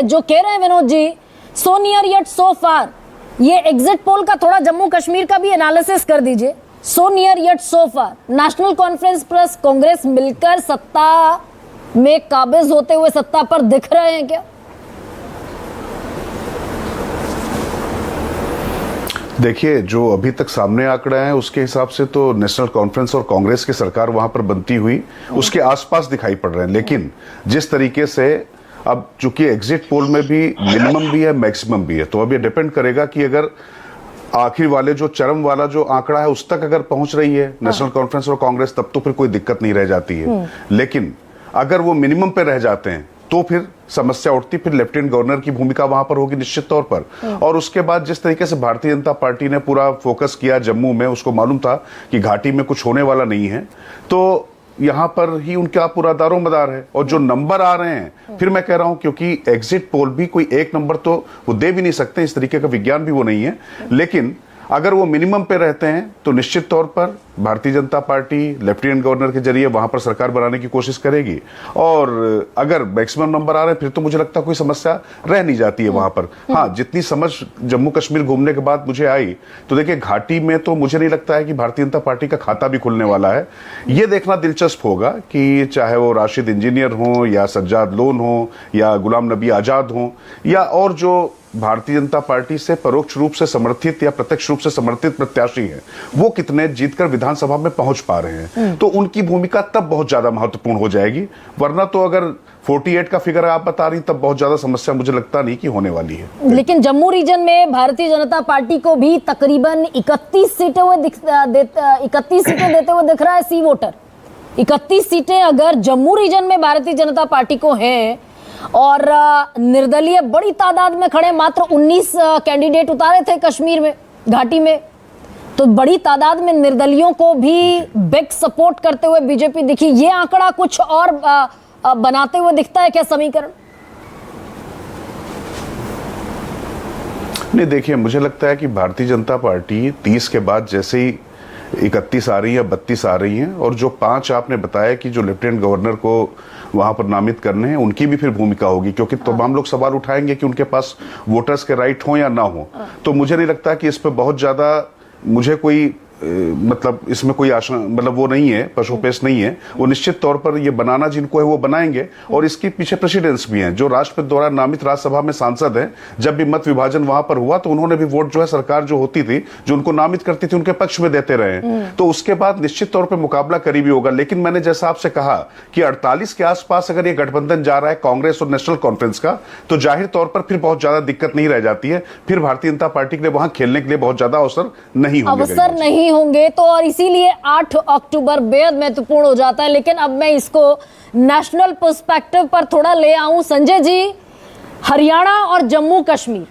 जो कह रहे हैं Vinod ji, so near yet so फार, ये एग्जिट पोल का थोड़ा जम्मू कश्मीर का भी एनालिसिस कर दीजिए। सो नियर येट सो फार, नेशनल कॉन्फ्रेंस प्लस कांग्रेस मिलकर सत्ता में काबिज होते हुए सत्ता पर दिख रहे हैं क्या? देखिए, जो अभी तक सामने आंकड़ा है उसके हिसाब से तो नेशनल कॉन्फ्रेंस और कांग्रेस की सरकार वहां पर बनती हुई उसके आसपास दिखाई पड़ रहे हैं। लेकिन जिस तरीके से अब चूंकि एग्जिट पोल में भी मिनिमम भी है मैक्सिमम भी है, तो अब ये डिपेंड करेगा कि अगर आखिर वाले जो चरम वाला जो आंकड़ा है उस तक अगर पहुंच रही है नेशनल कॉन्फ्रेंस और कांग्रेस, तब तो फिर कोई दिक्कत नहीं रह जाती है। लेकिन अगर वो मिनिमम पे रह जाते हैं तो फिर समस्या उठती, फिर लेफ्टिनेंट गवर्नर की भूमिका वहां पर होगी निश्चित तौर पर। और उसके बाद जिस तरीके से भारतीय जनता पार्टी ने पूरा फोकस किया जम्मू में, उसको मालूम था कि घाटी में कुछ होने वाला नहीं है, तो यहां पर ही उनका पूरा दारोमदार है। और जो नंबर आ रहे हैं, फिर मैं कह रहा हूं, क्योंकि एग्जिट पोल भी कोई एक नंबर तो वो दे भी नहीं सकते, इस तरीके का विज्ञान भी वो नहीं है। लेकिन अगर वो मिनिमम पे रहते हैं तो निश्चित तौर पर Bharatiya Janata party lieutenant governor के जरिए वहां पर सरकार बनाने की कोशिश करेगी। और अगर मैक्सिमम नंबर आ रहे हैं फिर तो मुझे लगता है कोई समस्या रह नहीं जाती है वहां पर। हाँ, जितनी समझ जम्मू कश्मीर घूमने के बाद मुझे आई, तो देखिए घाटी में तो मुझे नहीं लगता है कि भारतीय जनता पार्टी का खाता भी खुलने वाला है। ये देखना दिलचस्प होगा कि चाहे वो राशिद इंजीनियर हो या सज्जाद लोन हो या गुलाम नबी आजाद हो या और जो भारतीय जनता पार्टी से परोक्ष रूप से समर्थित या प्रत्यक्ष रूप से समर्थित प्रत्याशी हैं, वो कितने जीतकर विधानसभा में पहुंच पा रहे हैं, तो उनकी भूमिका तब बहुत ज्यादा महत्वपूर्ण हो जाएगी। वरना तो अगर 48 का फिगर आप बता रही तब बहुत ज्यादा समस्या मुझे लगता नहीं कि होने वाली है। लेकिन जम्मू रीजन में भारतीय जनता पार्टी को भी तकरीबन 31 सीटें देते हुए दिख रहा है सी वोटर। 31 सीटें अगर जम्मू रीजन में भारतीय जनता पार्टी को हैं और निर्दलीय बड़ी तादाद में खड़े, मात्र 19 कैंडिडेट उतारे थे कश्मीर में, घाटी में, तो बड़ी तादाद में निर्दलियों को भी बिग सपोर्ट करते हुए बीजेपी दिखी। ये आंकड़ा कुछ और बनाते हुए दिखता है क्या समीकरण? नहीं, देखिए मुझे लगता है कि भारतीय जनता पार्टी 30 के बाद जैसे ही 31 आ रही है, 32 आ रही हैं, और जो 5 आपने बताया कि जो लेफ्टिनेंट गवर्नर को वहां पर नामित करने हैं, उनकी भी फिर भूमिका होगी, क्योंकि तो हम लोग सवाल उठाएंगे कि उनके पास वोटर्स के राइट हो या ना हो। तो मुझे नहीं लगता कि इस पर बहुत ज्यादा मुझे कोई मतलब इसमें कोई आशा, मतलब वो नहीं है, पशुपेश नहीं है। वो निश्चित तौर पर ये बनाना जिनको है वो बनाएंगे। और इसके पीछे प्रेसिडेंट्स भी हैं जो राष्ट्रपति द्वारा नामित राज्यसभा में सांसद हैं। जब भी मत विभाजन वहां पर हुआ तो उन्होंने भी वोट जो है सरकार जो होती थी, जो उनको नामित करती थी, उनके पक्ष में देते रहे। तो उसके बाद निश्चित तौर पर मुकाबला करीबी होगा। लेकिन मैंने जैसा आपसे कहा कि 48 के आसपास अगर ये गठबंधन जा रहा है कांग्रेस और नेशनल कॉन्फ्रेंस का, तो जाहिर तौर पर फिर बहुत ज्यादा दिक्कत नहीं रह जाती है। फिर भारतीय जनता पार्टी के लिए वहां खेलने के लिए बहुत ज्यादा अवसर नहीं होंगे। तो और इसीलिए 8 अक्टूबर बेहद महत्वपूर्ण हो जाता है। लेकिन अब मैं इसको नेशनल पर्सपेक्टिव पर थोड़ा ले आऊं। संजय जी, हरियाणा और जम्मू कश्मीर,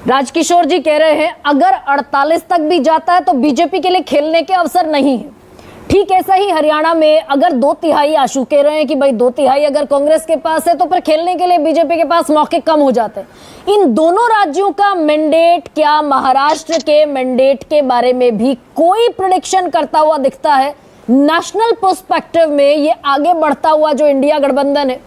राजकिशोर जी कह रहे हैं अगर 48 तक भी जाता है तो बीजेपी के लिए खेलने के अवसर नहीं है। ठीक ऐसा ही हरियाणा में अगर 2/3, आशु कह रहे हैं कि भाई 2/3 अगर कांग्रेस के पास है तो फिर खेलने के लिए बीजेपी के पास मौके कम हो जाते हैं। इन दोनों राज्यों का मैंडेट, क्या महाराष्ट्र के मैंडेट के बारे में भी कोई प्रेडिक्शन करता हुआ दिखता है नेशनल पर्सपेक्टिव में, ये आगे बढ़ता हुआ जो इंडिया गठबंधन है?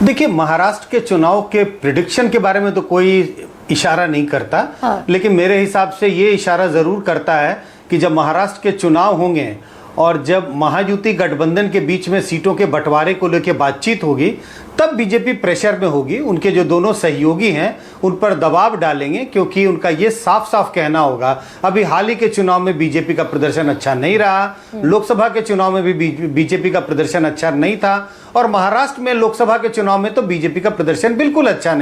देखिए, महाराष्ट्र के चुनाव के प्रिडिक्शन के बारे में तो कोई इशारा नहीं करता। हाँ। लेकिन मेरे हिसाब से ये इशारा जरूर करता है कि जब महाराष्ट्र के चुनाव होंगे और जब महायुति गठबंधन के बीच में सीटों के बंटवारे को लेकर बातचीत होगी, तब बीजेपी प्रेशर में होगी। उनके जो दोनों सहयोगी हैं उन पर दबाव डालेंगे, क्योंकि उनका ये साफ साफ कहना होगा अभी हाल ही के चुनाव में बीजेपी का प्रदर्शन अच्छा नहीं रहा, लोकसभा के चुनाव में भी बीजेपी का प्रदर्शन अच्छा नहीं था, और महाराष्ट्र में लोकसभा के चुनाव में तो बीजेपी का प्रदर्शन बिल्कुल अच्छा नहीं।